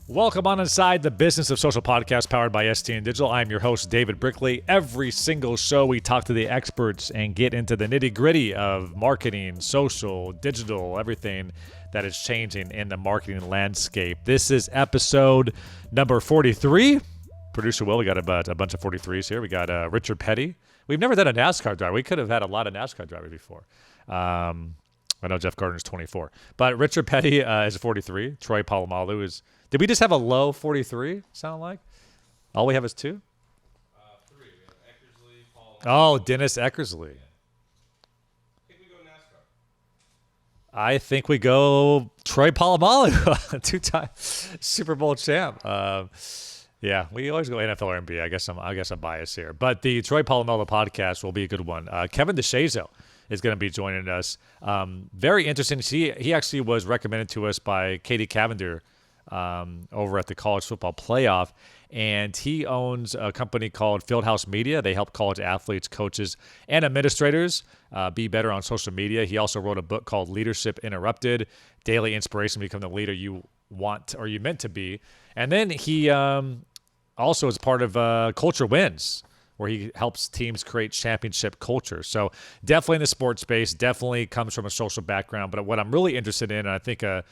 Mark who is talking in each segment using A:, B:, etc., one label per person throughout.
A: Welcome on inside the Business of Social podcast powered by STN Digital. I'm your host, David Brickley. Every single show, we talk to the experts and get into the nitty-gritty of marketing, social, digital, everything that is changing in the marketing landscape. This is episode number 43. Producer Will, we got a bunch of 43s here. We got Richard Petty. We've never done a NASCAR driver. We could have had a lot of NASCAR drivers before. I know Jeff Gardner's 24. But Richard Petty is a 43. Troy Polamalu is... Did we just have a low 43, sound like? All we have is two?
B: Three. We have Eckersley, Paul.
A: Oh, Dennis Eckersley.
B: Yeah. I think we go NASCAR.
A: I think we go Troy Polamalu, two-time Super Bowl champ. Yeah, we always go NFL or NBA. I guess I'm biased here. But the Troy Polamalu podcast will be a good one. Kevin DeShazo is going to be joining us. Very interesting. He actually was recommended to us by Katie Cavender over at the College Football Playoff, and he owns a company called Fieldhouse Media. They help college athletes, coaches, and administrators be better on social media. He also wrote a book called Leadership Interrupted, Daily Inspiration to Become the Leader You Want or You Meant to Be. And then he also is part of Culture Wins, where he helps teams create championship culture. So definitely in the sports space, definitely comes from a social background. But what I'm really interested in, and I think a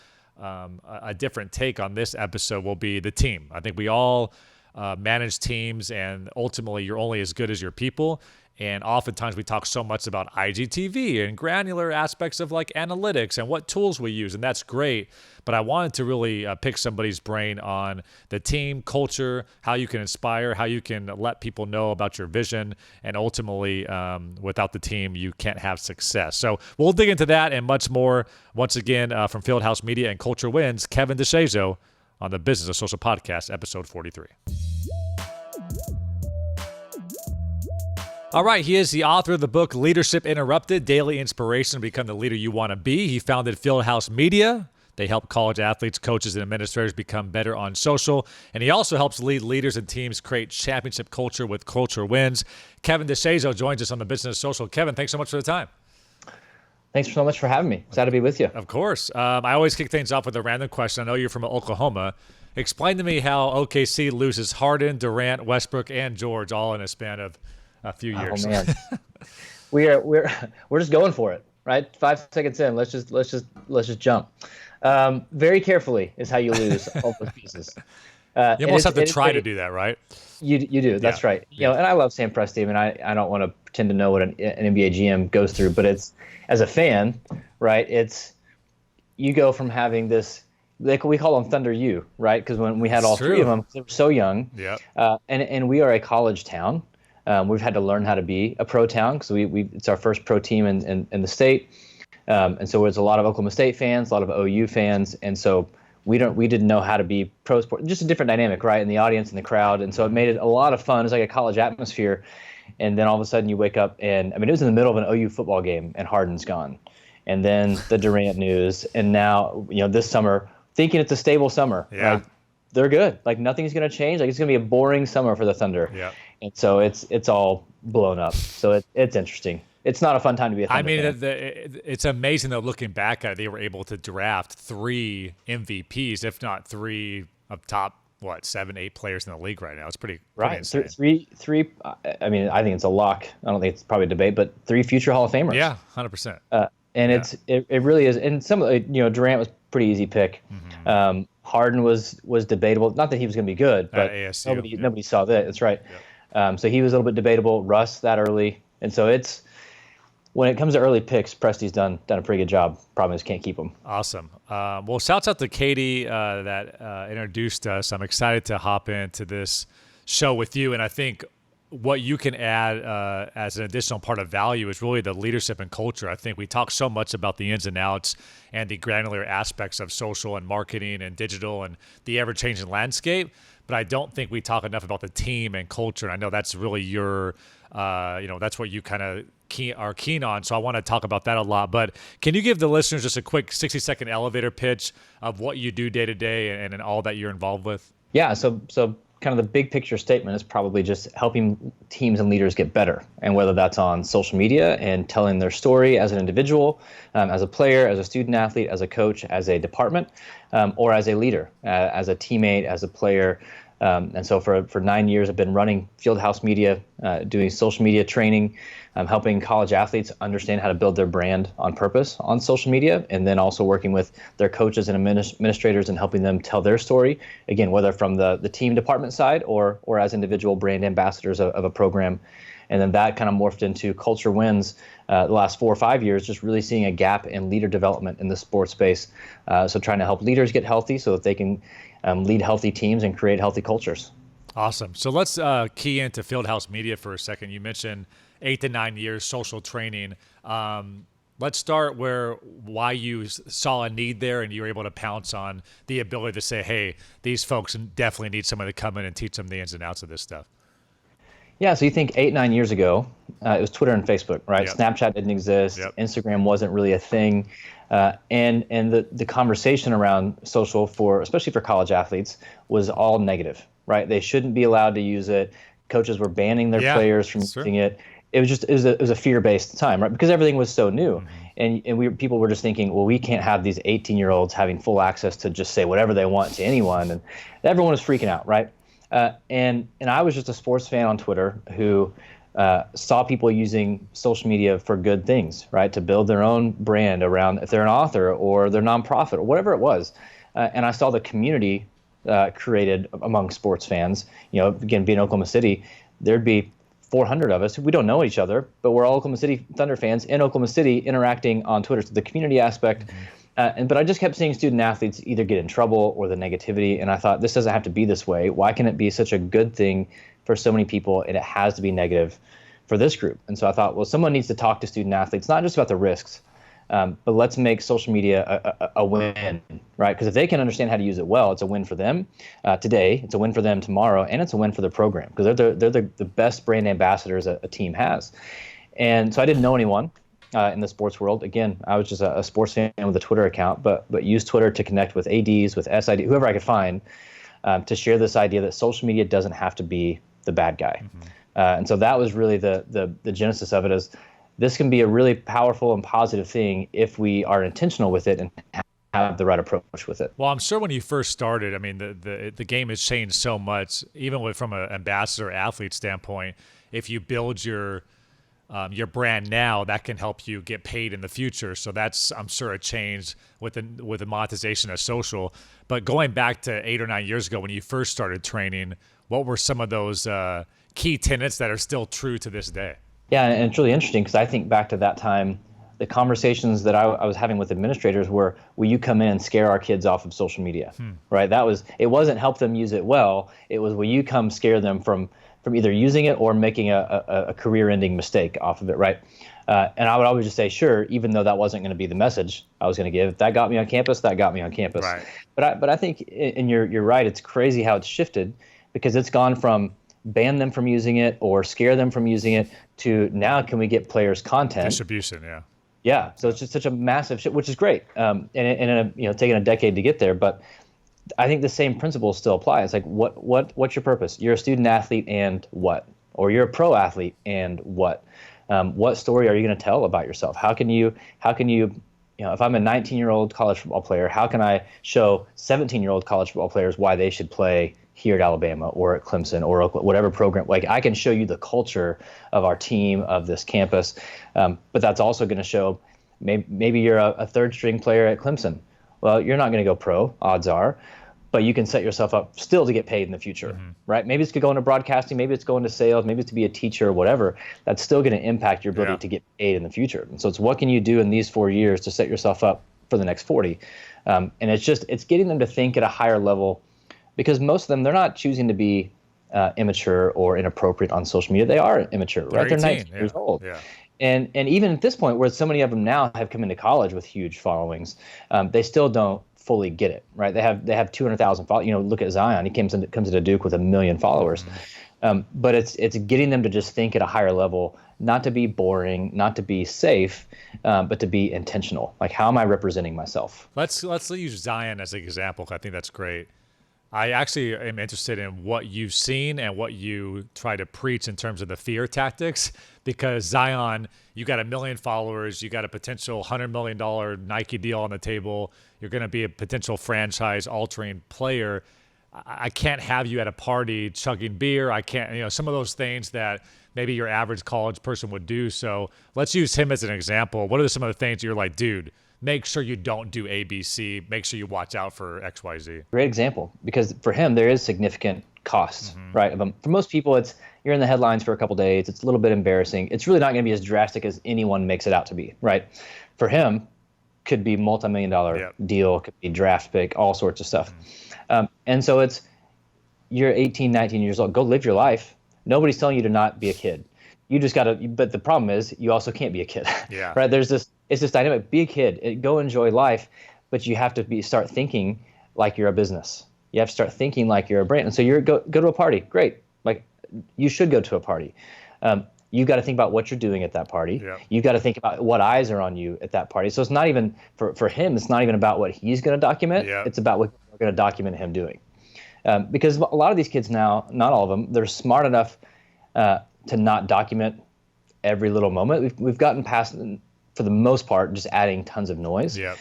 A: different take on this episode will be the team. I think we all manage teams, and ultimately you're only as good as your people. And oftentimes we talk so much about IGTV and granular aspects of like analytics and what tools we use, and that's great. But I wanted to really pick somebody's brain on the team, culture, how you can inspire, how you can let people know about your vision, and ultimately without the team, you can't have success. So we'll dig into that and much more. Once again, from Fieldhouse Media and Culture Wins, Kevin DeShazo on the Business of Social podcast, episode 43. All right, he is the author of the book Leadership Interrupted, Daily Inspiration to Become the Leader You Want to Be. He founded Fieldhouse Media. They help college athletes, coaches, and administrators become better on social. And he also helps lead leaders and teams create championship culture with Culture Wins. Kevin DeShazo joins us on the Business of Social. Kevin, thanks so much for the time.
C: Thanks so much for having me. Excited to be with you.
A: Of course. I always kick things off with a random question. I know you're from Oklahoma. Explain to me how OKC loses Harden, Durant, Westbrook, and George all in a span of a few years.
C: Oh man, we're just going for it, right? 5 seconds in, let's just jump. Very carefully is how you lose all those pieces.
A: You almost have to try to do that, right?
C: You do. That's
A: Yeah.
C: right. You know, and I love Sam Presti, and I don't want to pretend to know what an NBA GM goes through, but it's, as a fan, right? It's, you go from having this, like we call them Thunder U, right? Because when we had all three of them, they were so young.
A: Yeah.
C: And we are a college town. We've had to learn how to be a pro town because it's our first pro team in the state. And so there's a lot of Oklahoma State fans, a lot of OU fans. And so we didn't know how to be pro sport, just a different dynamic, right? In the audience and the crowd. And so it made it a lot of fun. It's like a college atmosphere. And then all of a sudden you wake up and, I mean, it was in the middle of an OU football game and Harden's gone. And then the Durant news. And now, this summer, thinking it's a stable summer.
A: Yeah.
C: Like, they're good. Like, nothing's going to change. Like, it's going to be a boring summer for the Thunder.
A: Yeah.
C: And so it's all blown up. So it's interesting. It's not a fun time to be a Thunder fan.
A: It's amazing though, looking back at it, they were able to draft 3 MVPs, if not 3 of top, 7, 8 players in the league right now. It's pretty insane.
C: Three. I mean, I think it's a lock. I don't think it's probably a debate, but 3 future Hall of Famers.
A: Yeah, 100%.
C: And it really is. And some of Durant was a pretty easy pick.
A: Mm-hmm.
C: Harden was debatable. Not that he was going to be good, but
A: ASU,
C: nobody saw that. That's right.
A: Yep.
C: So he was a little bit debatable. Russ that early, and so when it comes to early picks, Presti's done a pretty good job. Problem is, can't keep them.
A: Awesome. Well, shouts out to Katie that introduced us. I'm excited to hop into this show with you, and I think what you can add as an additional part of value is really the leadership and culture. I think we talk so much about the ins and outs and the granular aspects of social and marketing and digital and the ever-changing landscape, but I don't think we talk enough about the team and culture. And I know that's really your, that's what you kind of are keen on. So I want to talk about that a lot. But can you give the listeners just a quick 60-second elevator pitch of what you do day to day and all that you're involved with?
C: Yeah. So kind of the big picture statement is probably just helping teams and leaders get better. And whether that's on social media and telling their story as an individual, as a player, as a student athlete, as a coach, as a department, or as a leader, as a teammate, as a player. And so for 9 years, I've been running Fieldhouse Media, doing social media training, helping college athletes understand how to build their brand on purpose on social media, and then also working with their coaches and administrators and helping them tell their story, again, whether from the team department side or as individual brand ambassadors of a program. And then that kind of morphed into Culture Wins the last 4 or 5 years, just really seeing a gap in leader development in the sports space. So trying to help leaders get healthy so that they can lead healthy teams and create healthy cultures.
A: Awesome. So let's key into Fieldhouse Media for a second. You mentioned 8 to 9 years social training. Let's start why you saw a need there and you were able to pounce on the ability to say, hey, these folks definitely need someone to come in and teach them the ins and outs of this stuff.
C: Yeah, so you think 8, 9 years ago, it was Twitter and Facebook, right?
A: Yep.
C: Snapchat didn't exist.
A: Yep.
C: Instagram wasn't really a thing. And the conversation around social, especially for college athletes, was all negative, right? They shouldn't be allowed to use it. Coaches were banning their players from using it. It was a fear-based time, right? Because everything was so new. Mm-hmm. And people were just thinking, well, we can't have these 18-year-olds having full access to just say whatever they want to anyone. And everyone was freaking out, right? And I was just a sports fan on Twitter who saw people using social media for good things, right? To build their own brand around, if they're an author or their nonprofit or whatever it was. And I saw the community created among sports fans. You know, again, being Oklahoma City, there'd be 400 of us. We don't know each other, but we're all Oklahoma City Thunder fans in Oklahoma City interacting on Twitter. So the community aspect. But I just kept seeing student athletes either get in trouble or the negativity. And I thought, this doesn't have to be this way. Why can it be such a good thing for so many people and it has to be negative for this group? And so I thought, well, someone needs to talk to student athletes, not just about the risks, but let's make social media a win, right? Because if they can understand how to use it well, it's a win for them today, it's a win for them tomorrow, and it's a win for the program because they're the best brand ambassadors a team has. And so I didn't know anyone in the sports world. Again, I was just a sports fan with a Twitter account, but used Twitter to connect with ADs, with SID, whoever I could find, to share this idea that social media doesn't have to be the bad guy. And so that was really the genesis of it. Is this can be a really powerful and positive thing if we are intentional with it and have the right approach with it.
A: Well, I'm sure when you first started, I mean, the game has changed so much, even from an ambassador athlete standpoint. If you build your brand now, that can help you get paid in the future. So that's, I'm sure, a change with the monetization of social. But going back to 8 or 9 years ago when you first started training, what were some of those key tenets that are still true to this day?
C: Yeah, and it's really interesting because I think back to that time, the conversations that I was having with administrators were, will you come in and scare our kids off of social media, right? It wasn't help them use it well. It was, will you come scare them from either using it or making a career-ending mistake off of it, right? And I would always just say, sure, even though that wasn't going to be the message I was going to give. If that got me on campus, that got me on campus.
A: Right.
C: But I think, and you're right, it's crazy how it's shifted because it's gone from ban them from using it or scare them from using it to now can we get players content.
A: Distribution, yeah.
C: Yeah, so it's just such a massive shift, which is great. And taking a decade to get there, but I think the same principles still apply. It's like, what's your purpose? You're a student athlete and what? Or you're a pro athlete and what? What story are you going to tell about yourself? How can you, if I'm a 19-year-old college football player, how can I show 17-year-old college football players why they should play here at Alabama or at Clemson or whatever program? Like, I can show you the culture of our team, of this campus, but that's also going to show maybe you're a third-string player at Clemson. Well, you're not going to go pro, odds are, but you can set yourself up still to get paid in the future, right? Maybe it's to go into broadcasting, maybe it's going to sales, maybe it's to be a teacher or whatever. That's still going to impact your ability to get paid in the future. And so it's what can you do in these 4 years to set yourself up for the next 40? And it's getting them to think at a higher level, because most of them, they're not choosing to be immature or inappropriate on social media. They are immature, right? They're 19 years old. Yeah. And even at this point, where so many of them now have come into college with huge followings, they still don't fully get it, right? They have 200,000 followers. Look at Zion. He comes into Duke with 1 million followers. But it's getting them to just think at a higher level, not to be boring, not to be safe, but to be intentional. Like, how am I representing myself?
A: Let's use Zion as an example. I think that's great. I actually am interested in what you've seen and what you try to preach in terms of the fear tactics, because Zion, you got 1 million followers, you got a potential $100 million Nike deal on the table, you're going to be a potential franchise altering player. I can't have you at a party chugging beer. I can't, some of those things that maybe your average college person would do. So let's use him as an example. What are some of the things you're like, dude, make sure you don't do ABC. Make sure you watch out for XYZ.
C: Great example, because for him, there is significant costs, right? For most people, it's you're in the headlines for a couple days. It's a little bit embarrassing. It's really not going to be as drastic as anyone makes it out to be, right? For him, could be multi-million-dollar deal, could be draft pick, all sorts of stuff. And so you're 18, 19 years old. Go live your life. Nobody's telling you to not be a kid. You just got to, but the problem is you also can't be a kid, right? It's this dynamic. Be a kid, go enjoy life, but you have to start thinking like you're a business. You have to start thinking like you're a brand. And so go to a party. Great. Like you should go to a party. You've got to think about what you're doing at that party. Yeah. You've got to think about what eyes are on you at that party. So it's not even, for him, it's not even about what he's going to document. Yeah. It's about what we're going to document him doing. Because a lot of these kids now, not all of them, they're smart enough to not document every little moment. We've gotten past, for the most part, just adding tons of noise. Yeah.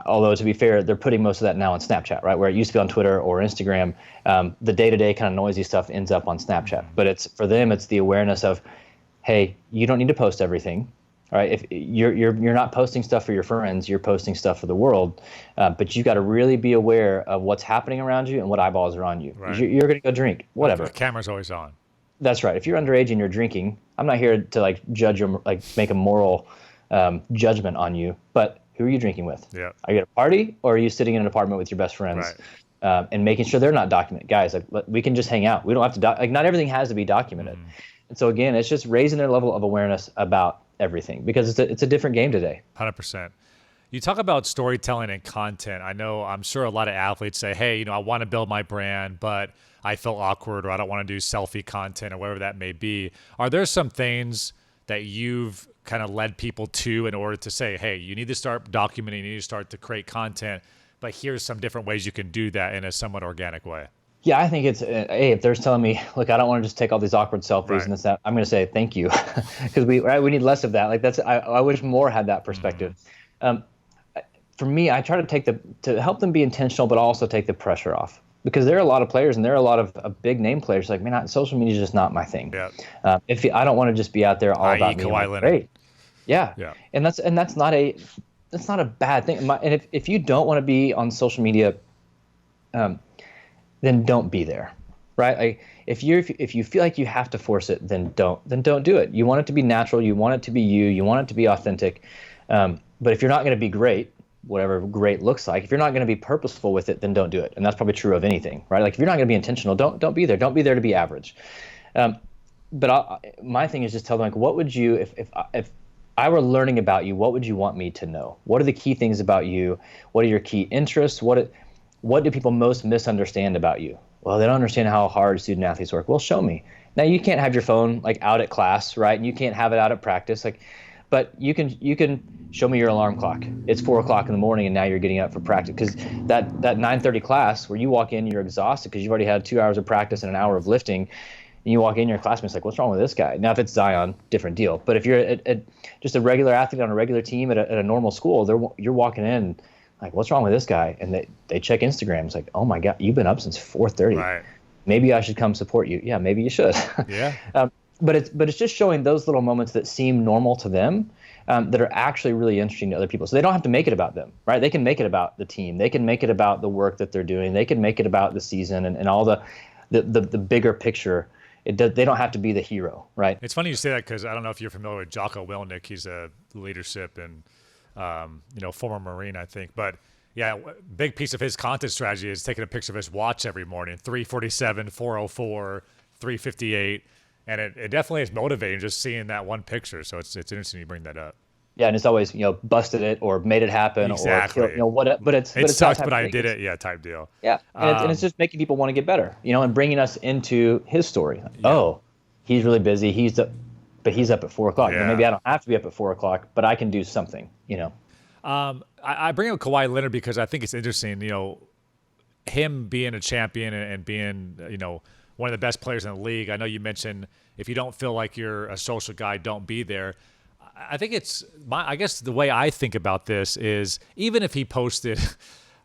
C: Although, to be fair, they're putting most of that now on Snapchat, right? Where it used to be on Twitter or Instagram. The day-to-day kind of noisy stuff ends up on Snapchat. But for them, it's the awareness of, hey, you don't need to post everything, right? If you're not posting stuff for your friends, you're posting stuff for the world. But you got to really be aware of what's happening around you and what eyeballs are on you. Right. You're going to go drink, whatever.
A: The camera's always on.
C: That's right. If you're underage and you're drinking, I'm not here to judge or make a moral judgment on you, but who are you drinking with? Yeah. Are you at a party, or are you sitting in an apartment with your best friends, and making sure they're not documented? Guys, we can just hang out. We don't have to not everything has to be documented. And so again, it's just raising their level of awareness about everything, because it's a different game today.
A: 100%. You talk about storytelling and content. I'm sure a lot of athletes say, hey, I want to build my brand, but I feel awkward, or I don't want to do selfie content, or whatever that may be. Are there some things that you've kind of led people to in order to say, hey, you need to start documenting, you need to start to create content, but here's some different ways you can do that in a somewhat organic way?
C: Yeah, I think it's, if they're telling me, look, I don't want to just take all these awkward selfies and this, that, I'm going to say thank you, because we need less of that. I wish more had that perspective. For me, I try to help them be intentional, but also take the pressure off. Because there are a lot of players, and there are a lot of big name players. Like, man, social media is just not my thing. Yeah. I don't want to just be out there all about me.
A: Kawhi Leonard.
C: Great. Yeah. And that's not a bad thing. And if you don't want to be on social media, then don't be there, right? Like if you feel like you have to force it, then don't do it. You want it to be natural. You want it to be you. You want it to be authentic. But if you're not going to be great, whatever great looks like, if you're not going to be purposeful with it, then don't do it. And that's probably true of anything, right? Like if you're not going to be intentional, don't be there. Don't be there to be average. But my thing is just tell them, what would you, if I were learning about you, what would you want me to know? What are the key things about you? What are your key interests? What do people most misunderstand about you? Well, they don't understand how hard student athletes work. Well, show me. Now you can't have your phone out at class, right? And you can't have it out at practice, but you can show me your alarm clock. It's 4 o'clock in the morning, and now you're getting up for practice. Because that 9:30 class where you walk in, you're exhausted because you've already had 2 hours of practice and an hour of lifting, and you walk in, your classmate's like, "What's wrong with this guy?" Now, if it's Zion, different deal. But if you're just a regular athlete on a regular team at a normal school, you're walking in like, "What's wrong with this guy?" And they check Instagram. It's like, "Oh my God, you've been up since 4:30. Right. Maybe I should come support you." Yeah, maybe you should. Yeah. But it's just showing those little moments that seem normal to them, that are actually really interesting to other people. So they don't have to make it about them, right? They can make it about the team. They can make it about the work that they're doing. They can make it about the season and all the bigger picture. They don't have to be the hero, right?
A: It's funny you say that, because I don't know if you're familiar with Jocko Willink. He's a leadership and former Marine, I think. But yeah, big piece of his content strategy is taking a picture of his watch every morning, 3:47, 4:04, 3:58. And it definitely is motivating just seeing that one picture. So it's interesting you bring that up.
C: Yeah, and it's always busted it or made it happen
A: exactly.
C: or what. But it's
A: sucks, but I did it. Yeah, type deal.
C: Yeah, and it's just making people want to get better. And bringing us into his story. Yeah. Oh, he's really busy. But he's up at 4 o'clock. Yeah. Maybe I don't have to be up at 4 o'clock, but I can do something.
A: I bring up Kawhi Leonard because I think it's interesting. him being a champion and being, one of the best players in the league. I know you mentioned if you don't feel like you're a social guy, don't be there. I think I guess the way I think about this is even if he posted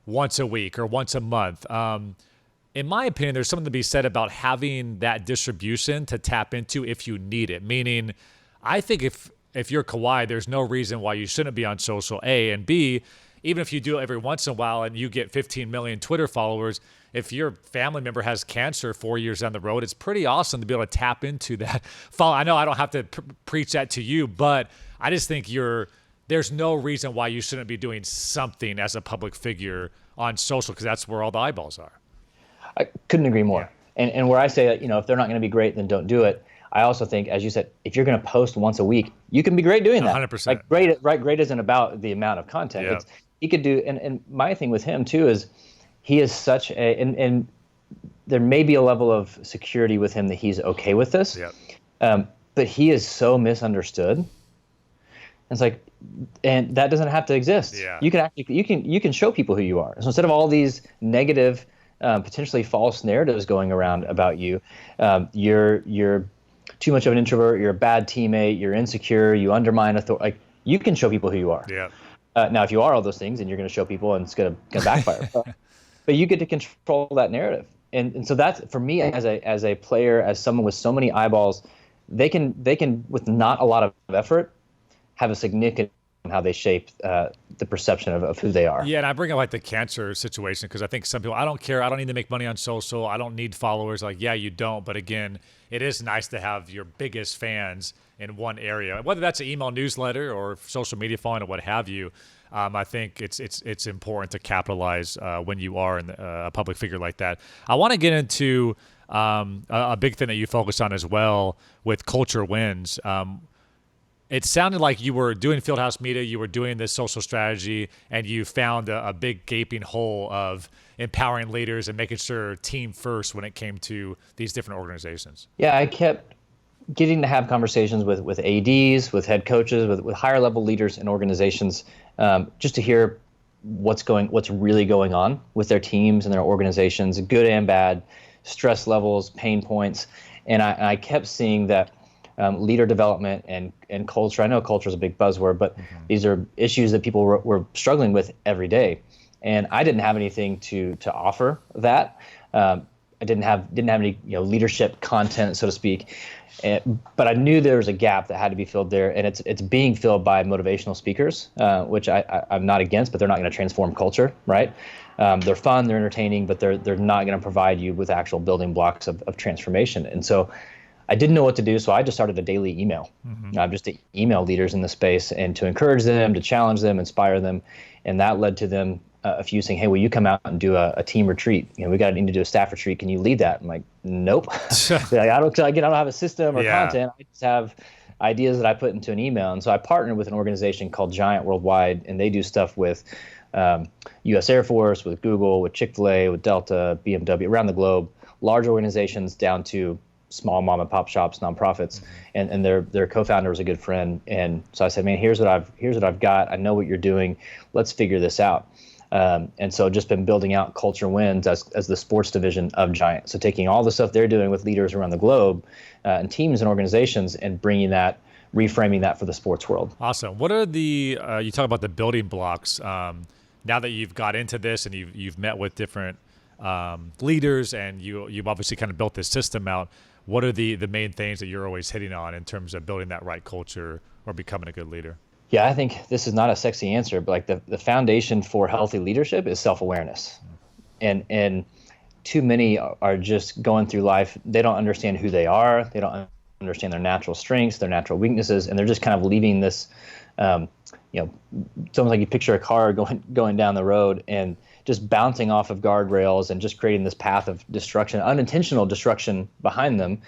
A: once a week or once a month, in my opinion, there's something to be said about having that distribution to tap into if you need it. Meaning, I think if you're Kawhi, there's no reason why you shouldn't be on social, A, and B, even if you do it every once in a while and you get 15 million Twitter followers, if your family member has cancer 4 years down the road, it's pretty awesome to be able to tap into that. I know I don't have to preach that to you, but I just think there's no reason why you shouldn't be doing something as a public figure on social, because that's where all the eyeballs are.
C: I couldn't agree more.
A: Yeah.
C: And where I say that, if they're not going to be great, then don't do it. I also think, as you said, if you're going to post once a week, you can be great doing that.
A: 100%.
C: Like great isn't about the amount of content.
A: Yeah.
C: He could do, and my thing with him too is he is such and there may be a level of security with him that he's okay with this.
A: Yeah.
C: But he is so misunderstood. It's like, and that doesn't have to exist.
A: Yeah.
C: You can show people who you are. So instead of all these negative, potentially false narratives going around about you, you're too much of an introvert, you're a bad teammate, you're insecure, you undermine authority. Like, you can show people who you are.
A: Yeah.
C: Now, if you are all those things, and you're going to show people, and it's going to backfire. But you get to control that narrative, and so that's, for me, as a player, as someone with so many eyeballs, they can with not a lot of effort have a significant in how they shape the perception of who they are.
A: Yeah, and I bring up like the cancer situation because I think some people, I don't care, I don't need to make money on social, I don't need followers. Like, yeah, you don't, but again, it is nice to have your biggest fans in one area, whether that's an email newsletter or social media following or what have you. I think it's important to capitalize when you are a public figure like that. I want to get into a big thing that you focus on as well with culture wins. It sounded like you were doing Fieldhouse Media, you were doing this social strategy, and you found a big gaping hole of empowering leaders and making sure team first when it came to these different organizations.
C: Yeah, I kept getting to have conversations with ADs, with head coaches, with higher level leaders in organizations, just to hear what's really going on with their teams and their organizations, good and bad, stress levels, pain points. And I kept seeing that leader development and culture. I know culture is a big buzzword, but these are issues that people were struggling with every day. And I didn't have anything to offer that. I didn't have any leadership content, so to speak. But I knew there was a gap that had to be filled there, and it's being filled by motivational speakers, which I'm not against, but they're not going to transform culture, right? They're fun, they're entertaining, but they're not going to provide you with actual building blocks of transformation. And so I didn't know what to do, so I just started a daily email, just to email leaders in the space and to encourage them, to challenge them, inspire them, and that led to them a few saying, "Hey, will you come out and do a team retreat? We need to do a staff retreat. Can you lead that?" I'm like, "Nope." I don't have a system or content. I just have ideas that I put into an email. And so I partnered with an organization called Giant Worldwide, and they do stuff with U.S. Air Force, with Google, with Chick-fil-A, with Delta, BMW, around the globe, large organizations down to small mom and pop shops, nonprofits, and their co-founder was a good friend. And so I said, "Man, here's what I've got. I know what you're doing. Let's figure this out." And so just been building out Culture Wins as the sports division of Giant. So taking all the stuff they're doing with leaders around the globe and teams and organizations and reframing that for the sports world.
A: Awesome. What are you talk about the building blocks, now that you've got into this and you've met with different leaders and you've obviously kind of built this system out, what are the main things that you're always hitting on in terms of building that right culture or becoming a good leader?
C: Yeah, I think this is not a sexy answer, but like the foundation for healthy leadership is self-awareness. And too many are just going through life. They don't understand who they are. They don't understand their natural strengths, their natural weaknesses, and they're just kind of leaving this, it's almost like you picture a car going down the road and just bouncing off of guardrails and just creating this path of destruction, unintentional destruction behind them,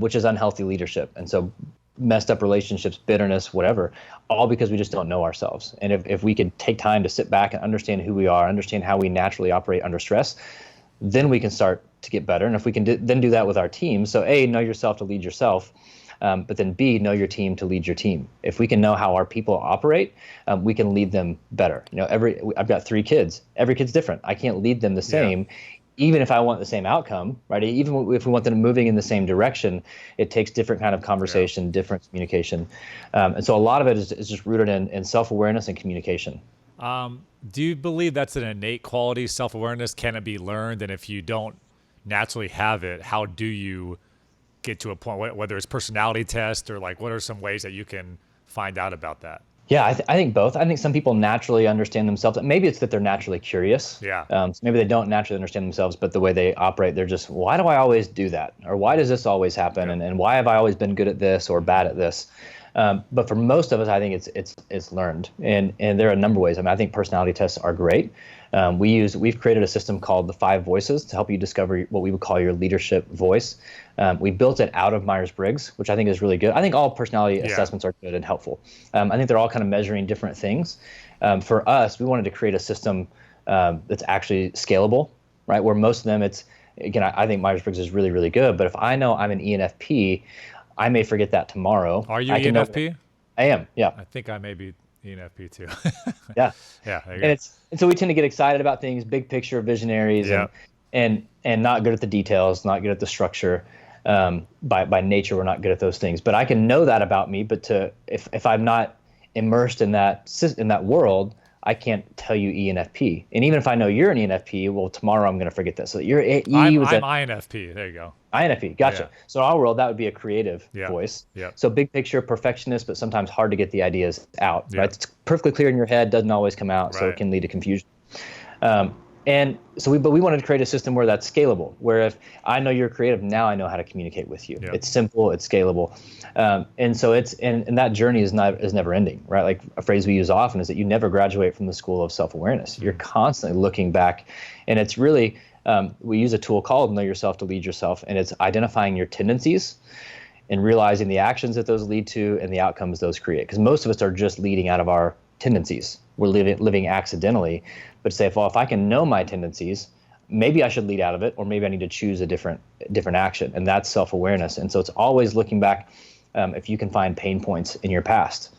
C: which is unhealthy leadership. And so messed up relationships, bitterness, whatever, all because we just don't know ourselves. And if we could take time to sit back and understand who we are, understand how we naturally operate under stress, then we can start to get better. And if we can then do that with our team, so know yourself to lead yourself, but then B, know your team to lead your team. If we can know how our people operate, we can lead them better. I've got 3 kids. Every kid's different. I can't lead them the same. Even if I want the same outcome, right? Even if we want them moving in the same direction, it takes different kind of conversation, different communication. And so a lot of it is just rooted in self-awareness and communication.
A: Do you believe that's an innate quality, self-awareness? Can it be learned? And if you don't naturally have it, how do you get to a point, whether it's personality test or like, what are some ways that you can find out about that?
C: Yeah, I think both. I think some people naturally understand themselves. Maybe it's that they're naturally curious.
A: Yeah.
C: So maybe they don't naturally understand themselves, but the way they operate, they're just, why do I always do that? Or why does this always happen?
A: Yeah.
C: And why have I always been good at this or bad at this? But for most of us, I think it's learned, and there are a number of ways. I mean, I think personality tests are great. We've created a system called the 5 Voices to help you discover what we would call your leadership voice. We built it out of Myers-Briggs, which I think is really good. I think all personality assessments are good and helpful. I think they're all kind of measuring different things. For us, we wanted to create a system that's actually scalable, right? Where most of them, I think Myers-Briggs is really, really good. But if I know I'm an ENFP, I may forget that tomorrow.
A: Are you ENFP?
C: I am, yeah.
A: I think I may be ENFP too.
C: Yeah.
A: Yeah.
C: And so we tend to get excited about things, big picture visionaries, and not good at the details, not good at the structure. By nature, we're not good at those things. But I can know that about me. But if I'm not immersed in that world, I can't tell you ENFP. And even if I know you're an ENFP, well, tomorrow I'm going to forget that. So you're
A: I'm INFP. There you go.
C: INFP. Gotcha.
A: Yeah.
C: So in our world, that would be a creative voice.
A: Yeah.
C: So big picture, perfectionist, but sometimes hard to get the ideas out. Right. It's perfectly clear in your head, doesn't always come out, so it can lead to confusion. And so we wanted to create a system where that's scalable, where if I know you're creative, now I know how to communicate with you. It's simple, it's scalable. And so and that journey is never ending, right? Like a phrase we use often is that you never graduate from the school of self-awareness. You're constantly looking back, and it's really, we use a tool called Know Yourself to Lead Yourself, and it's identifying your tendencies and realizing the actions that those lead to and the outcomes those create. Because most of us are just leading out of our tendencies. We're living accidentally. But say, well, if I can know my tendencies, maybe I should lead out of it, or maybe I need to choose a different action, and that's self-awareness. And so it's always looking back. If you can find pain points in your past,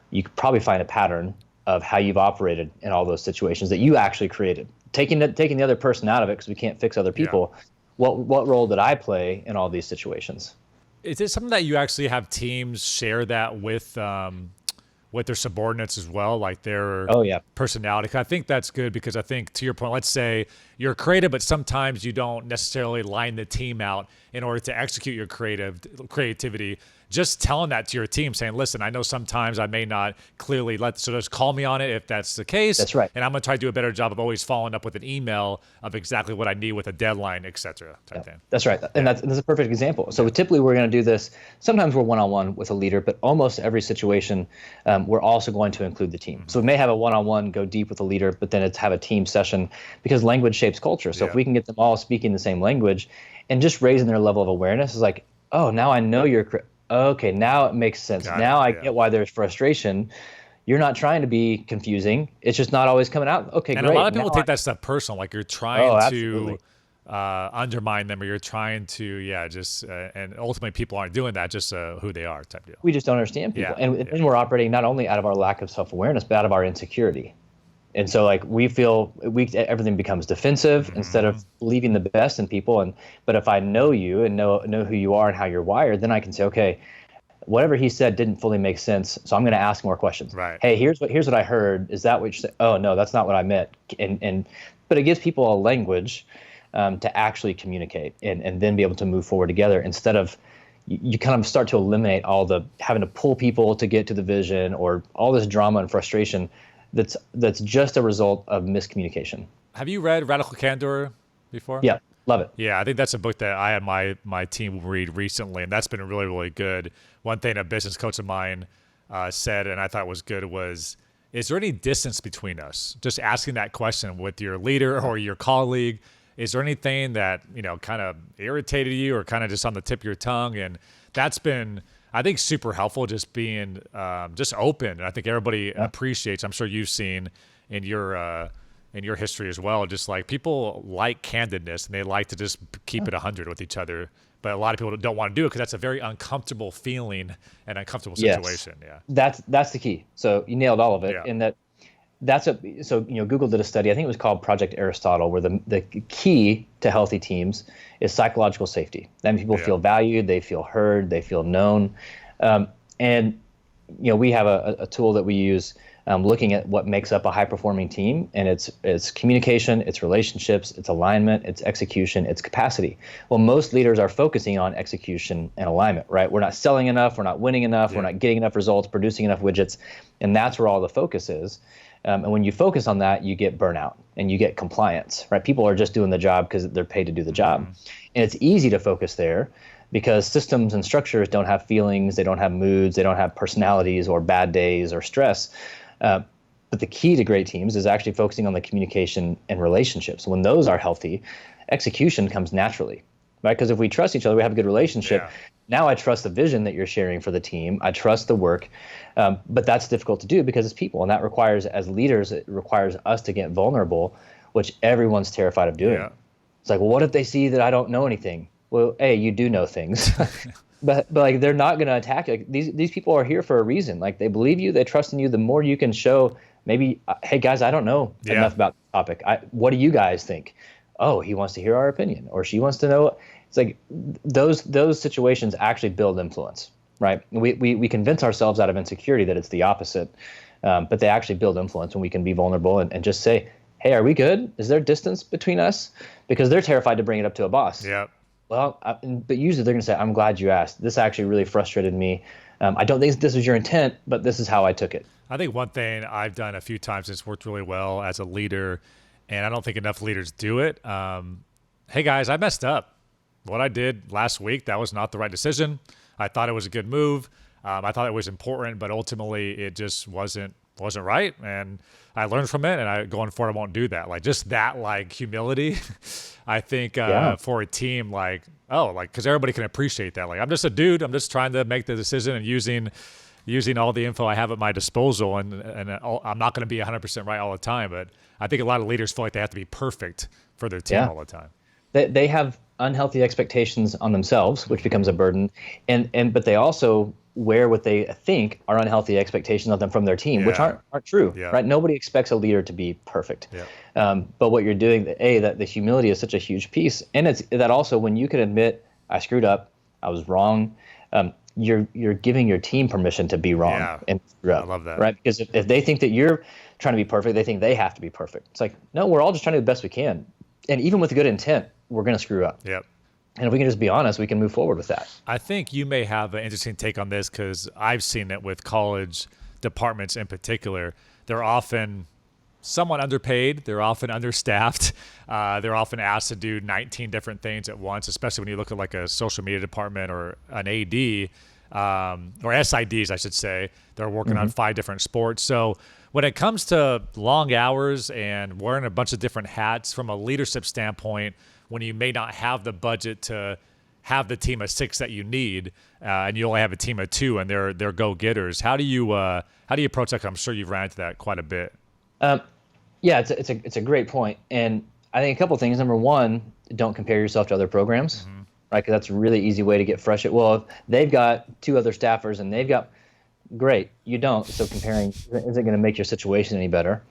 C: you could probably find a pattern of how you've operated in all those situations that you actually created. Taking the other person out of it, because we can't fix other people. Yeah. What role did I play in all these situations?
A: Is it something that you actually have teams share that with their subordinates as well, like their personality? I think that's good, because I think, to your point, let's say you're creative, but sometimes you don't necessarily line the team out in order to execute your creativity. Just telling that to your team, saying, listen, I know sometimes I may not clearly so just call me on it if that's the case.
C: That's right.
A: And I'm going to try to do a better job of always following up with an email of exactly what I need with a deadline, et cetera, type thing.
C: That's right. And that's a perfect example. So typically we're going to do this. Sometimes we're one-on-one with a leader, but almost every situation, we're also going to include the team. So we may have a one-on-one, go deep with the leader, but then it's have a team session, because language shapes culture. So if we can get them all speaking the same language and just raising their level of awareness, is like, oh, now I know okay, now it makes sense. Now I get why there's frustration. You're not trying to be confusing. It's just not always coming out. Okay,
A: and
C: great.
A: And a lot of people take that stuff personal, like you're trying to undermine them, or you're trying to, and ultimately people aren't doing that, just who they are type deal.
C: We just don't understand people. And we're operating not only out of our lack of self-awareness, but out of our insecurity. And so like we feel everything becomes defensive instead of believing the best in people. But if I know you and know who you are and how you're wired, then I can say, okay, whatever he said didn't fully make sense, so I'm going to ask more questions.
A: Right.
C: Hey, here's what I heard. Is that what you said? Oh no, that's not what I meant. But it gives people a language to actually communicate and then be able to move forward together, instead of you kind of start to eliminate all the having to pull people to get to the vision, or all this drama and frustration that's just a result of miscommunication.
A: Have you read Radical Candor before?
C: Yeah, love it.
A: Yeah, I think that's a book that I had my team read recently, and that's been really, really good. One thing a business coach of mine said, and I thought was good, was, is there any distance between us? Just asking that question with your leader or your colleague. Is there anything that, kind of irritated you, or kind of just on the tip of your tongue? And that's been, I think, super helpful, just being just open. And I think everybody appreciates, I'm sure you've seen in your history as well, just like people like candidness, and they like to just keep it 100 with each other but a lot of people don't want to do it because that's a very uncomfortable feeling and uncomfortable
C: Yes.
A: situation. Yeah.
C: That's the key. So you nailed all of it.
A: Yeah.
C: In that, Google did a study. I think it was called Project Aristotle, where the key to healthy teams is psychological safety. That means people feel valued, they feel heard, they feel known, and we have a tool that we use looking at what makes up a high-performing team, and it's communication, it's relationships, it's alignment, it's execution, it's capacity. Well, most leaders are focusing on execution and alignment, right? We're not selling enough, we're not winning enough, we're not getting enough results, producing enough widgets, and that's where all the focus is. And when you focus on that, you get burnout and you get compliance, right? People are just doing the job because they're paid to do the job. And it's easy to focus there because systems and structures don't have feelings, they don't have moods, they don't have personalities or bad days or stress. But the key to great teams is actually focusing on the communication and relationships. When those are healthy, execution comes naturally, right? Because if we trust each other, we have a good relationship.
A: Yeah.
C: Now I trust the vision that you're sharing for the team. I trust the work. But that's difficult to do because it's people. And that requires, as leaders, it requires us to get vulnerable, which everyone's terrified of doing.
A: Yeah.
C: It's like, well, what if they see that I don't know anything? Well, A, you do know things. But like they're not going to attack you. Like, these people are here for a reason. Like they believe you, they trust in you. The more you can show, maybe, hey guys, I don't know enough about the topic. What do you guys think? Oh, he wants to hear our opinion, or she wants to know. It's like those situations actually build influence, right? We convince ourselves out of insecurity that it's the opposite, but they actually build influence when we can be vulnerable and just say, hey, are we good? Is there distance between us? Because they're terrified to bring it up to a boss.
A: Yeah.
C: Well, but usually they're going to say, I'm glad you asked. This actually really frustrated me. I don't think this was your intent, but this is how I took it.
A: I think one thing I've done a few times that's worked really well as a leader, and I don't think enough leaders do it. Hey guys, I messed up. What I did last week, that was not the right decision. I thought it was a good move. I thought it was important, but ultimately it just wasn't right. And I learned from it, and going forward, I won't do that. Like just that, like humility, I think for a team, because everybody can appreciate that. Like I'm just a dude. I'm just trying to make the decision and using all the info I have at my disposal, and I'm not going to be 100% right all the time. But I think a lot of leaders feel like they have to be perfect for their team all the time.
C: They have unhealthy expectations on themselves, which becomes a burden, but they also wear what they think are unhealthy expectations of them from their team, which aren't true, right? Nobody expects a leader to be perfect. But what you're doing, that the humility is such a huge piece, and it's that also when you can admit I screwed up, I was wrong. You're giving your team permission to be wrong and screw up.
A: I love that,
C: right? Because if they think that you're trying to be perfect, they think they have to be perfect. It's like, no, we're all just trying to do the best we can, and even with good intent, we're going to screw up.
A: Yep.
C: And if we can just be honest, we can move forward with that.
A: I think you may have an interesting take on this because I've seen it with college departments in particular. They're often somewhat underpaid. They're often understaffed. They're often asked to do 19 different things at once, especially when you look at like a social media department or an AD or SIDs, I should say. They're working on 5 different sports. So when it comes to long hours and wearing a bunch of different hats from a leadership standpoint, when you may not have the budget to have the team of 6 that you need, and you only have a team of 2 and they're go-getters, how do you approach that? 'Cause I'm sure you've ran into that quite a bit.
C: Yeah, it's a great point, and I think a couple of things. Number one, don't compare yourself to other programs, right? Because that's a really easy way to get frustrated. Well, if they've got 2 other staffers and they've got great, you don't. So comparing isn't going to make your situation any better.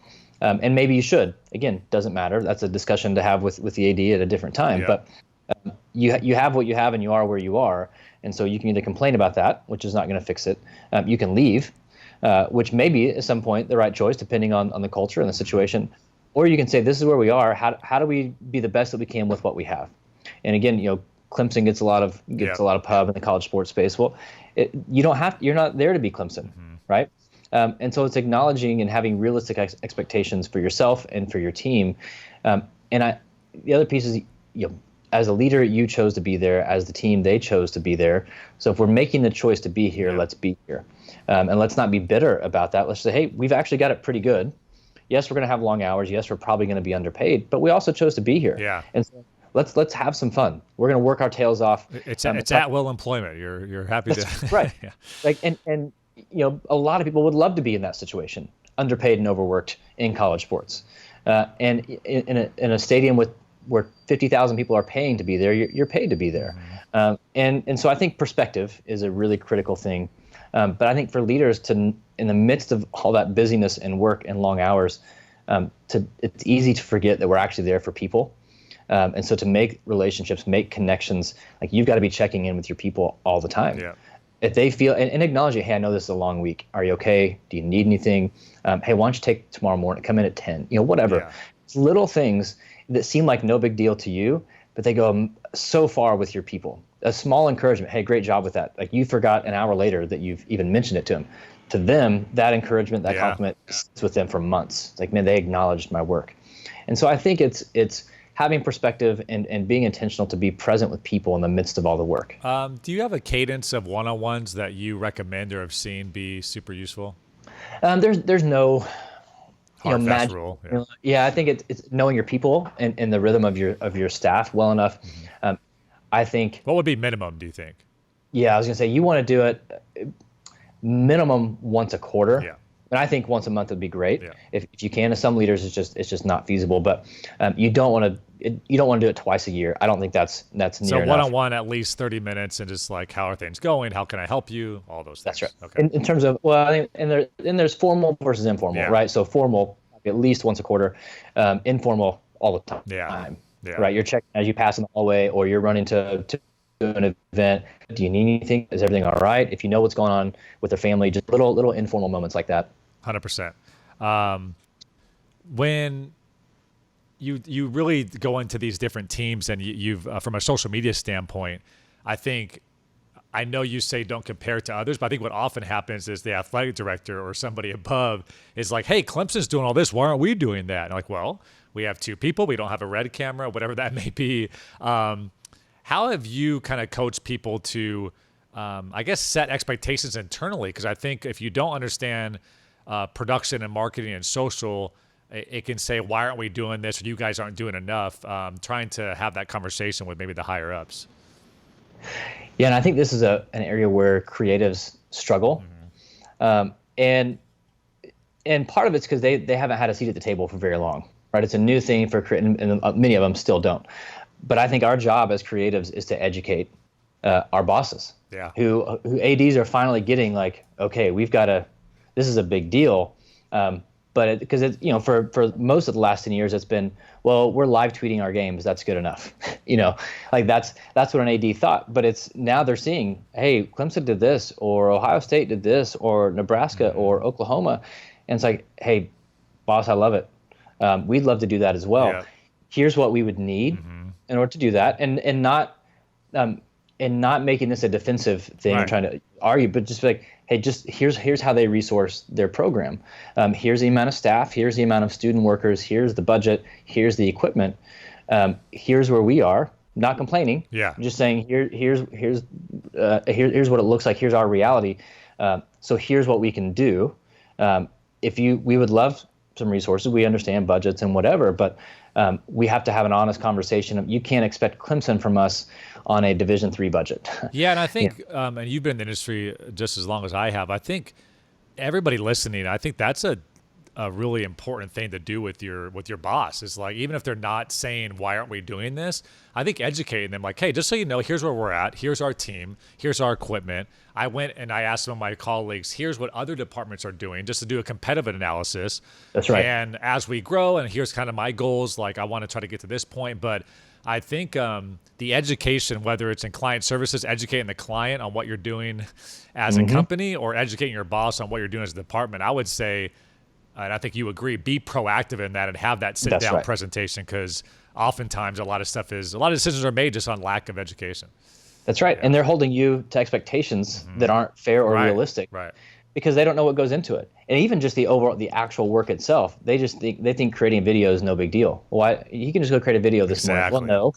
C: And maybe you should. Again, doesn't matter. That's a discussion to have with the AD at a different time.
A: Yeah.
C: But you have what you have, and you are where you are. And so you can either complain about that, which is not going to fix it. You can leave, which may be at some point the right choice, depending on the culture and the situation. Or you can say, this is where we are. How do we be the best that we can with what we have? And again, Clemson gets a lot of pub in the college sports space. Well, you're not there to be Clemson, right? And so it's acknowledging and having realistic expectations for yourself and for your team. The other piece is, as a leader, you chose to be there. As the team, they chose to be there. So if we're making the choice to be here, let's be here. And let's not be bitter about that. Let's say, hey, we've actually got it pretty good. Yes, we're going to have long hours. Yes, we're probably going to be underpaid, but we also chose to be here.
A: Yeah.
C: And so let's have some fun. We're going to work our tails off.
A: It's at will employment. You're happy to
C: right.
A: Yeah.
C: Like and a lot of people would love to be in that situation, underpaid and overworked in college sports, and in a stadium with where 50,000 people are paying to be there, you're paid to be there. And so I think perspective is a really critical thing. But I think for leaders in the midst of all that busyness and work and long hours, it's easy to forget that we're actually there for people. And so to make relationships, make connections, like you've got to be checking in with your people all the time.
A: Yeah.
C: If they feel, and acknowledging, hey, I know this is a long week. Are you okay? Do you need anything? Hey, why don't you take tomorrow morning, come in at 10, whatever.
A: Yeah.
C: It's little things that seem like no big deal to you, but they go so far with your people. A small encouragement, hey, great job with that. Like you forgot an hour later that you've even mentioned it to them. To them, that encouragement, that compliment sits with them for months. It's like, man, they acknowledged my work. And so I think it's having perspective and being intentional to be present with people in the midst of all the work.
A: Do you have a cadence of one-on-ones that you recommend or have seen be super useful?
C: There's no
A: Hard, fast
C: magic
A: rule.
C: Yeah, I think it's knowing your people and the rhythm of your staff well enough. I think.
A: What would be minimum, do you think?
C: Yeah, I was gonna say you want to do it minimum once a quarter.
A: Yeah.
C: And I think once a month would be great
A: Yeah.
C: if you can. To some leaders, it's just not feasible. But you don't want to do it twice a year. I don't think that's near
A: So
C: enough.
A: one-on-one, at least 30 minutes, and just like, how are things going? How can I help you? All those things.
C: That's right.
A: Okay.
C: In terms of, well, I think, and there's formal versus informal, right? So formal, at least once a quarter. Informal, all the time.
A: Yeah.
C: Right. You're checking as you pass in the hallway, or you're running to an event. Do you need anything? Is everything all right? If you know what's going on with their family, just little informal moments like that.
A: 100%. When you really go into these different teams, and you've from a social media standpoint, I know you say don't compare to others, but I think what often happens is the athletic director or somebody above is like, hey, Clemson's doing all this. Why aren't we doing that? And I'm like, well, we have two people. We don't have a red camera, whatever that may be. How have you kind of coached people to, I guess, set expectations internally? Because I think if you don't understand production and marketing and social, it can say, why aren't we doing this? Or you guys aren't doing enough. Trying to have that conversation with maybe the higher ups.
C: Yeah, and I think this is an area where creatives struggle. And part of it's because they haven't had a seat at the table for very long, right? It's a new thing for and many of them still don't. But I think our job as creatives is to educate our bosses, who ADs are finally getting like, okay, this is a big deal. But because for most of the last 10 years, it's been, well, we're live tweeting our games. That's good enough. Like that's what an AD thought. But it's now they're seeing, hey, Clemson did this, or Ohio State did this, or Nebraska, or Oklahoma. And it's like, hey, boss, I love it. We'd love to do that as well.
A: Yeah.
C: Here's what we would need in order to do that, and not making this a defensive thing and trying to argue, but just like, hey, just here's how they resource their program. Here's the amount of staff. Here's the amount of student workers. Here's the budget. Here's the equipment. Here's where we are. Not complaining.
A: Yeah.
C: Just saying here's what it looks like. Here's our reality. So here's what we can do. We would love some resources. We understand budgets and whatever, but we have to have an honest conversation. You can't expect Clemson from us on a Division III budget.
A: Yeah, and I think, and you've been in the industry just as long as I have, I think everybody listening, I think that's a really important thing to do with your boss. Is like, even if they're not saying, why aren't we doing this? I think educating them, like, hey, just so you know, here's where we're at. Here's our team. Here's our equipment. I went and I asked some of my colleagues, here's what other departments are doing, just to do a competitive analysis.
C: That's right.
A: And as we grow, and here's kind of my goals, like I want to try to get to this point. But I think the education, whether it's in client services, educating the client on what you're doing as a company, or educating your boss on what you're doing as a department, I would say, and I think you agree, be proactive in that and have that sit-down presentation, because oftentimes a lot of decisions are made just on lack of education.
C: That's right. Yeah. And they're holding you to expectations that aren't fair or realistic, because they don't know what goes into it. And even just the actual work itself, they think creating a video is no big deal. Why? You can just go create a video this morning. Well, no,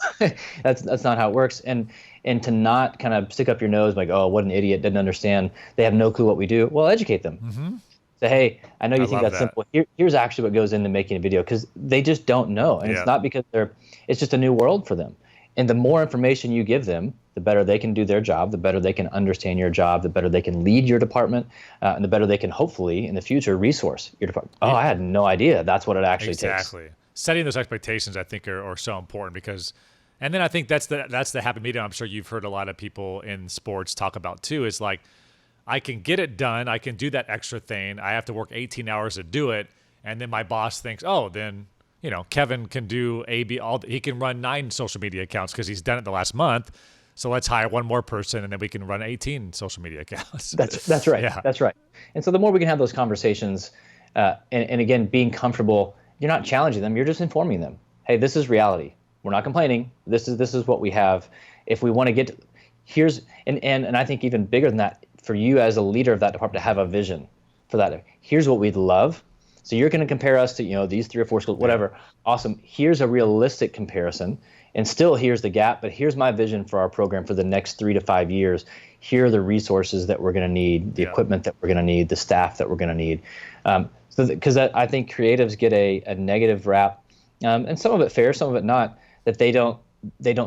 C: that's not how it works. And to not kind of stick up your nose like, oh, what an idiot, didn't understand. They have no clue what we do. Well, educate them. Say, hey, I know you think that's simple. Here's actually what goes into making a video, because they just don't know. And it's not because it's just a new world for them. And the more information you give them, the better they can do their job, the better they can understand your job, the better they can lead your department, and the better they can hopefully in the future resource your department. Oh, I had no idea that's what it actually takes.
A: Exactly. setting those expectations, I think, are so important because, and then I think that's the happy medium. I'm sure you've heard a lot of people in sports talk about too. Is like, I can get it done. I can do that extra thing. I have to work 18 hours to do it, and then my boss thinks, oh, then Kevin can do he can run 9 social media accounts because he's done it the last month. So let's hire one more person, and then we can run 18 social media accounts.
C: That's right.
A: Yeah.
C: That's right. And so the more we can have those conversations, and again, being comfortable, you're not challenging them. You're just informing them. Hey, this is reality. We're not complaining. This is what we have. If we want to get and I think even bigger than that, for you as a leader of that department to have a vision for that. Here's what we'd love. So you're going to compare us to these 3 or 4 schools, whatever. Awesome. Here's a realistic comparison. And still, here's the gap, but here's my vision for our program for the next 3 to 5 years. Here are the resources that we're going to need, the equipment that we're going to need, the staff that we're going to need. Because I think creatives get a negative rap, and some of it fair, some of it not, that they don't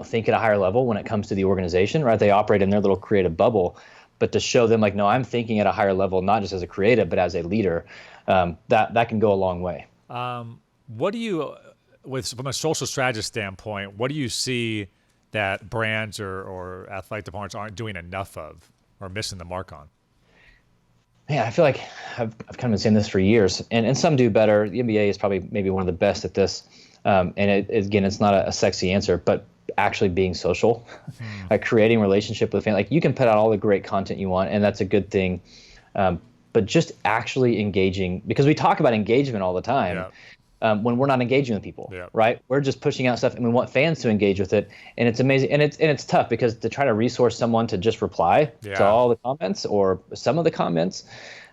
C: think at a higher level when it comes to the organization, right? They operate in their little creative bubble. But to show them like, no, I'm thinking at a higher level, not just as a creative, but as a leader, that can go a long way.
A: What do you, from a social strategist standpoint, what do you see that brands or athletic departments aren't doing enough of or missing the mark on?
C: Yeah, I feel like I've kind of been saying this for years, and some do better. The NBA is probably maybe one of the best at this. And again, it's not a sexy answer, but actually being social, like creating relationship with fans. Like you can put out all the great content you want, and that's a good thing. But just actually engaging, because we talk about engagement all the time. When we're not engaging with people, right? We're just pushing out stuff, and we want fans to engage with it. And it's amazing, and it's tough because to try to resource someone to just reply to all the comments or some of the comments,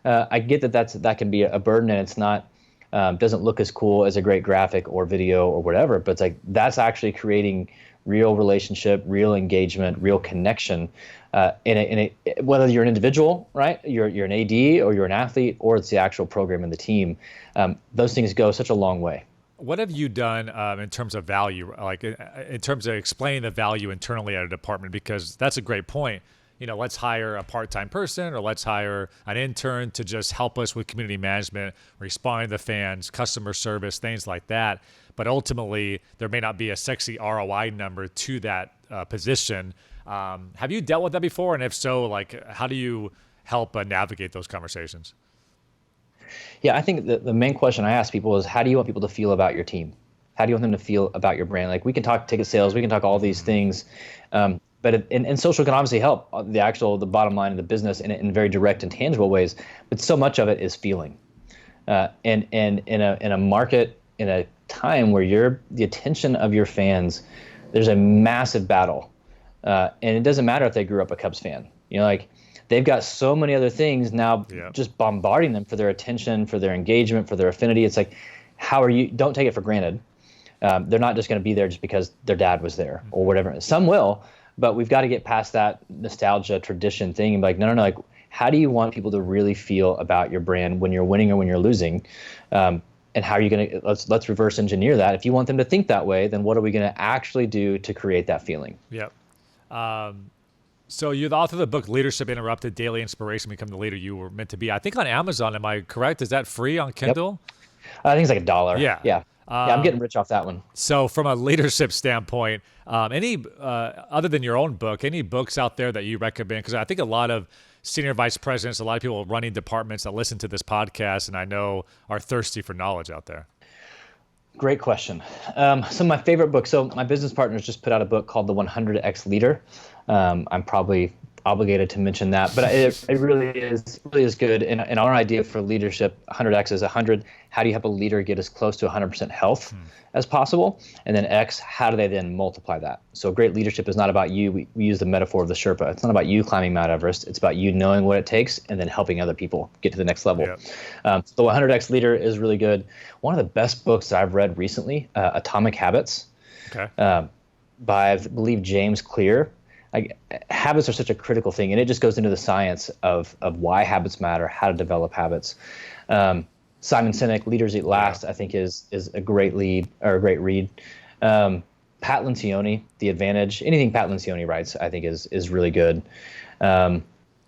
C: I get that can be a burden, and it's not doesn't look as cool as a great graphic or video or whatever. But it's like that's actually creating real relationship, real engagement, real connection. Whether you're an individual, right? You're an AD or you're an athlete, or it's the actual program and the team. Those things go such a long way.
A: What have you done in terms of value, like in terms of explaining the value internally at a department? Because that's a great point. Let's hire a part-time person or let's hire an intern to just help us with community management, responding to fans, customer service, things like that. But ultimately, there may not be a sexy ROI number to that position. Have you dealt with that before? And if so, like, how do you help navigate those conversations?
C: Yeah, I think the main question I ask people is, how do you want people to feel about your team? How do you want them to feel about your brand? Like, we can talk ticket sales, we can talk all these things, but social can obviously help the bottom line of the business in very direct and tangible ways. But so much of it is feeling, and in a market, in a time where the attention of your fans, there's a massive battle, and it doesn't matter if they grew up a Cubs fan. Like they've got so many other things now, just bombarding them for their attention, for their engagement, for their affinity. It's like, how are you? Don't take it for granted. They're not just going to be there just because their dad was there or whatever. Some will. But we've got to get past that nostalgia tradition thing and be like, no. Like, how do you want people to really feel about your brand when you're winning or when you're losing? And how are you going to let's reverse engineer that? If you want them to think that way, then what are we going to actually do to create that feeling?
A: Yep. So you're the author of the book Leadership Interrupted: Daily Inspiration, Become the Leader You Were Meant to Be. I think on Amazon. Am I correct? Is that free on Kindle?
C: Yep. I think it's like $1.
A: Yeah.
C: I'm getting rich off that one.
A: So from a leadership standpoint, any other than your own book, any books out there that you recommend? Because I think a lot of senior vice presidents, a lot of people running departments that listen to this podcast, and I know are thirsty for knowledge out there.
C: Great question. So my favorite book, so my business partners just put out a book called The 100X Leader. I'm probably obligated to mention that, but it really is good. And our idea for leadership, 100X is 100. How do you help a leader get as close to 100% health as possible? And then X, how do they then multiply that? So great leadership is not about you. We use the metaphor of the Sherpa. It's not about you climbing Mount Everest. It's about you knowing what it takes and then helping other people get to the next level. So the 100X Leader is really good. One of the best books that I've read recently, Atomic Habits, by, I believe, James Clear. Habits are such a critical thing, and it just goes into the science of why habits matter, how to develop habits. Simon Sinek, Leaders Eat Last, I think is a great read. Pat Lencioni, The Advantage, anything Pat Lencioni writes, I think is really good. Trying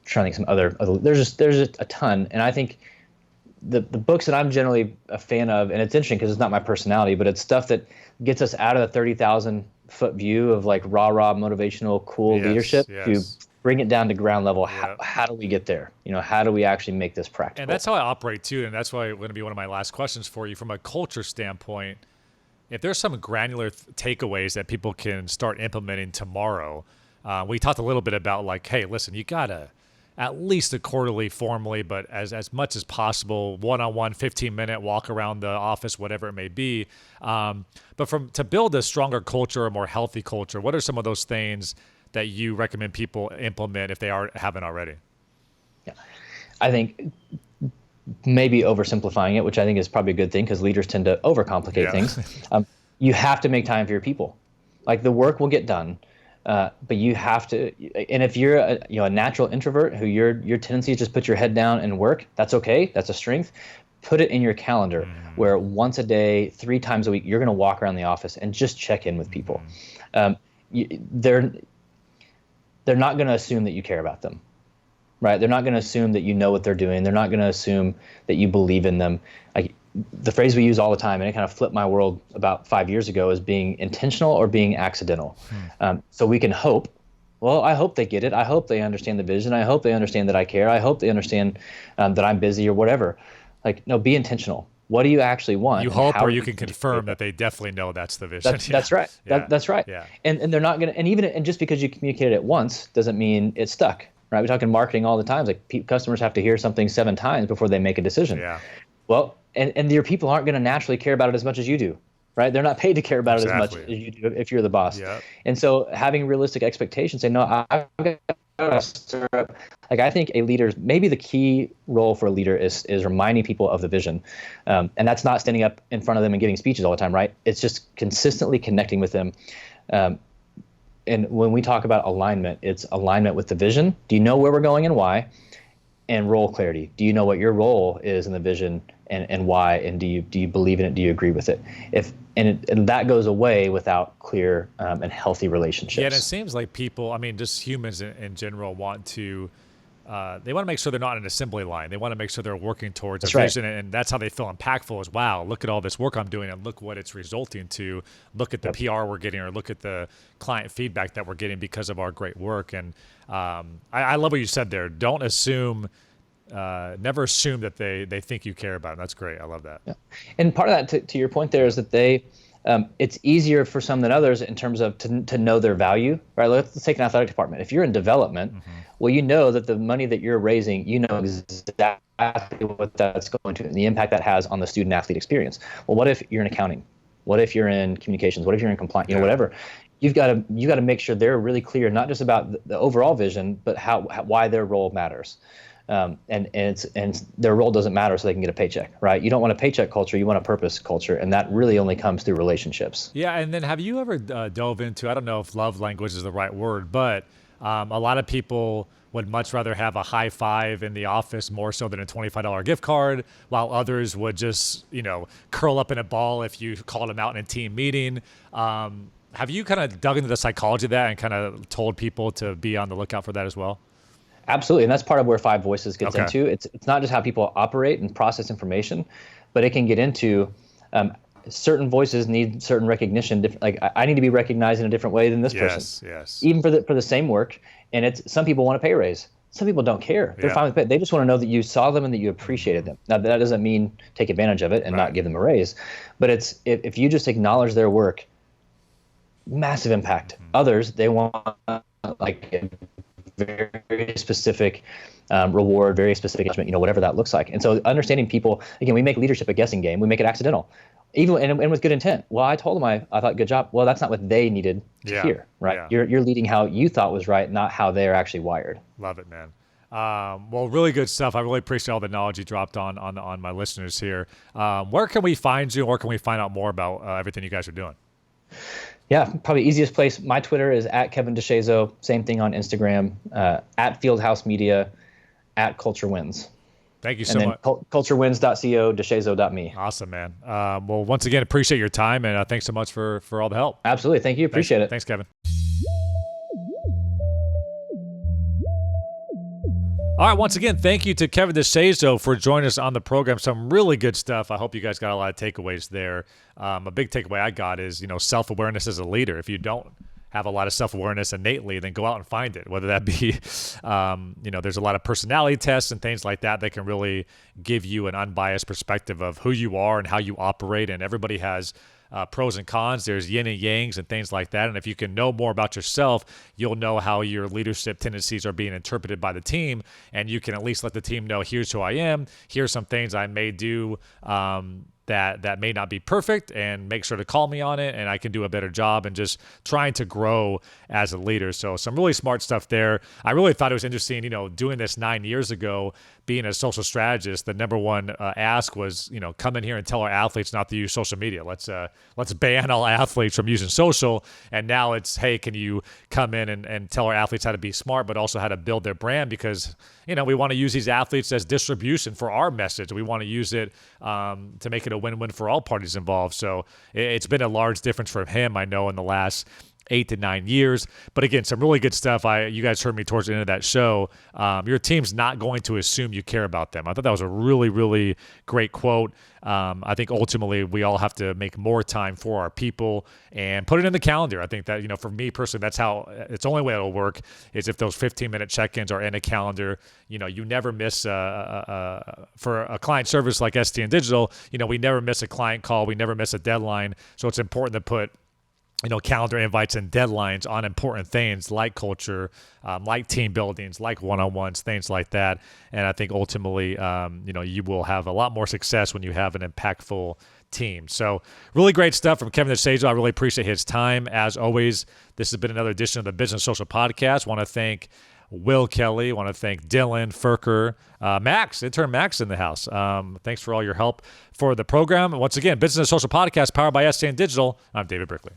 C: to think some other there's just a ton, and I think the books that I'm generally a fan of, and it's interesting because it's not my personality, but it's stuff that gets us out of the 30,000-foot view of like rah motivational cool leadership to bring it down to ground level. How do we get there? How do we actually make this practical?
A: And that's how I operate too, and that's why going to be one of my last questions for you from a culture standpoint. If there's some granular takeaways that people can start implementing tomorrow, we talked a little bit about like, hey, listen, you gotta at least a quarterly formally, but as much as possible, one-on-one, 15-minute walk around the office, whatever it may be. But to build a stronger culture, a more healthy culture, what are some of those things that you recommend people implement if they haven't already?
C: Yeah, I think maybe oversimplifying it, which I think is probably a good thing because leaders tend to overcomplicate things. You have to make time for your people. Like the work will get done. But you have to, and if you're a natural introvert who your tendency is just put your head down and work, that's okay. That's a strength. Put it in your calendar where once a day, 3 times a week, you're going to walk around the office and just check in with people. They're not going to assume that you care about them, right? They're not going to assume that you know what they're doing. They're not going to assume that you believe in them. Like the phrase we use all the time, and it kind of flipped my world about 5 years ago, is being intentional or being accidental. So we can hope, well, I hope they get it. I hope they understand the vision. I hope they understand that I care. I hope they understand that I'm busy or whatever. Like, no, be intentional. What do you actually want?
A: You hope, or you can confirm that they definitely know that's the vision.
C: That's right. That's right.
A: Yeah.
C: And they're not going to, and just because you communicated it once doesn't mean it's stuck, right? We talk in marketing all the time. Like customers have to hear something 7 times before they make a decision.
A: Yeah.
C: Well, and your people aren't going to naturally care about it as much as you do, right? They're not paid to care about it as much as you do if you're the boss.
A: Yep.
C: And so having realistic expectations, say, no, I've got to stir up. Like I think maybe the key role for a leader is reminding people of the vision. And that's not standing up in front of them and giving speeches all the time, right? It's just consistently connecting with them. And when we talk about alignment, it's alignment with the vision. Do you know where we're going and why? And role clarity. Do you know what your role is in the vision and why? And do you believe in it? Do you agree with it? And that goes away without clear and healthy relationships.
A: Yeah, and it seems like people, just humans in general want to, they want to make sure they're not in an assembly line. They want to make sure they're working towards a vision, and that's how they feel impactful is, wow, look at all this work I'm doing and look what it's resulting to. Look at the PR we're getting, or look at the client feedback that we're getting because of our great work. And I love what you said there. Don't assume, never assume that they think you care about them. That's great. I love that.
C: Yeah. And part of that, to your point there, is that it's easier for some than others in terms of to know their value, right? Let's take an athletic department. If you're in development, well, you know that the money that you're raising, you know exactly what that's going to, and the impact that has on the student athlete experience. Well, what if you're in accounting? What if you're in communications? What if you're in compliance? Whatever. You got to make sure they're really clear, not just about the overall vision, but why their role matters. And their role doesn't matter so they can get a paycheck, right? You don't want a paycheck culture, you want a purpose culture, and that really only comes through relationships.
A: Yeah, and then have you ever dove into, I don't know if love language is the right word, but a lot of people would much rather have a high five in the office more so than a $25 gift card, while others would just, curl up in a ball if you called them out in a team meeting. Have you kind of dug into the psychology of that and kind of told people to be on the lookout for that as well?
C: Absolutely, and that's part of where 5 Voices gets into. It's not just how people operate and process information, but it can get into certain voices need certain recognition. Like I need to be recognized in a different way than this person.
A: Yes.
C: Even for the same work, and some people want a pay raise. Some people don't care. They're fine with pay. They just want to know that you saw them and that you appreciated them. Now that doesn't mean take advantage of it and not give them a raise, but it's if you just acknowledge their work, massive impact. Others, they want like very specific reward, very specific judgment, whatever that looks like. And so understanding people, again, we make leadership a guessing game. We make it accidental, even and with good intent. Well, I told them I thought good job. Well, that's not what they needed to hear, right? Yeah. You're leading how you thought was right, not how they're actually wired.
A: Love it, man. Well, really good stuff. I really appreciate all the knowledge you dropped on my listeners here. Where can we find you? Where can we find out more about everything you guys are doing?
C: Yeah, probably easiest place. My Twitter is @KevinDeShazo. Same thing on Instagram, @Fieldhouse Media, @CultureWins.
A: Thank you so much.
C: CultureWins.co, DeShazo.me.
A: Awesome, man. Well, once again, appreciate your time, and thanks so much for all the help.
C: Absolutely. Thank you. Appreciate it.
A: Thanks, Kevin. All right, once again, thank you to Kevin DeShazo for joining us on the program. Some really good stuff. I hope you guys got a lot of takeaways there. A big takeaway I got is, self-awareness as a leader. If you don't have a lot of self-awareness innately, then go out and find it, whether that be, there's a lot of personality tests and things like that can really give you an unbiased perspective of who you are and how you operate. And everybody has pros and cons. There's yin and yangs and things like that. And if you can know more about yourself, you'll know how your leadership tendencies are being interpreted by the team. And you can at least let the team know, here's who I am. Here's some things I may do that may not be perfect, and make sure to call me on it, and I can do a better job, and just trying to grow as a leader. So some really smart stuff there. I really thought it was interesting, doing this 9 years ago, being a social strategist, the number one ask was, come in here and tell our athletes not to use social media. Let's ban all athletes from using social. And now it's, hey, can you come in and tell our athletes how to be smart, but also how to build their brand? Because, we want to use these athletes as distribution for our message. We want to use it to make it a win-win for all parties involved. So it's been a large difference for him, I know, in the last 8 to 9 years. But again, some really good stuff. You guys heard me towards the end of that show. Your team's not going to assume you care about them. I thought that was a really, really great quote. I think ultimately we all have to make more time for our people and put it in the calendar. I think that, for me personally, that's how it's the only way it'll work, is if those 15-minute check-ins are in a calendar. You never miss for a client service like STN Digital, we never miss a client call. We never miss a deadline. So it's important to put calendar invites and deadlines on important things like culture, like team buildings, like one-on-ones, things like that. And I think ultimately, you will have a lot more success when you have an impactful team. So really great stuff from Kevin DeShazo. I really appreciate his time. As always, this has been another edition of the Business Social Podcast. Want to thank Will Kelly. Want to thank Dylan, Furker, Max, intern Max in the house. Thanks for all your help for the program. Once again, Business Social Podcast powered by STN Digital. I'm David Brickley.